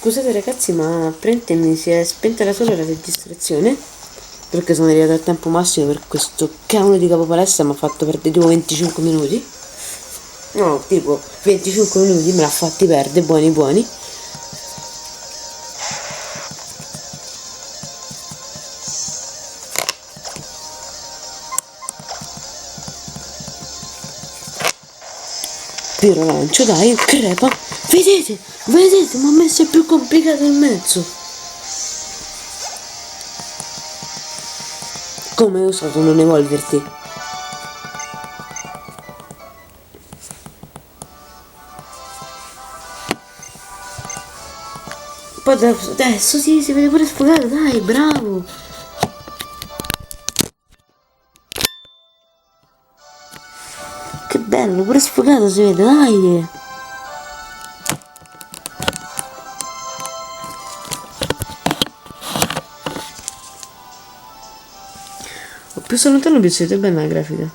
Scusate ragazzi, ma praticamente mi si è spenta da sola la registrazione perché sono arrivata al tempo massimo per questo cavolo di capo palestra. Mi ha fatto perdere tipo 25 minuti. No, tipo 25 minuti me l'ha fatti perdere, buoni buoni. Tiro lancio, dai, crepa. Vedete, vedete, mi ha messo il più complicato in mezzo. Come hai usato non evolverti? Poi adesso sì, si vede pure sfogato, dai, bravo. Che bello, pure sfogato si vede, dai. Più sono lontano più si vede bene la grafica.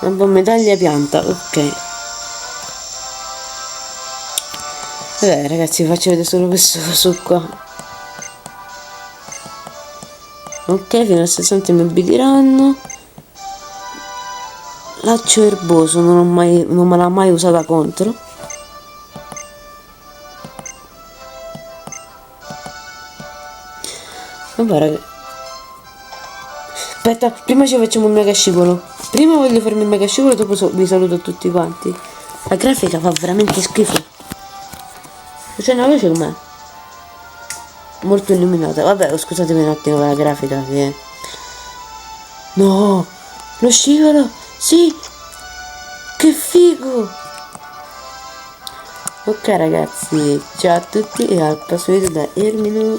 Vabbè, medaglia pianta, ok. Vabbè ragazzi, vi faccio vedere solo questo su qua. Ok, fino a 60 mi obbediranno. Laccio erboso, non me l'ha mai usata contro. Vabbè ragazzi. Aspetta, prima ci facciamo il mega scivolo. Prima voglio farmi il mega scivolo, dopo vi saluto tutti quanti. La grafica fa veramente schifo. C'è una luce com'è? Molto illuminata. Vabbè, scusatemi un attimo la grafica che... No! Lo scivolo! Sì! Che figo! Ok ragazzi, ciao a tutti e al prossimo video da Ermino.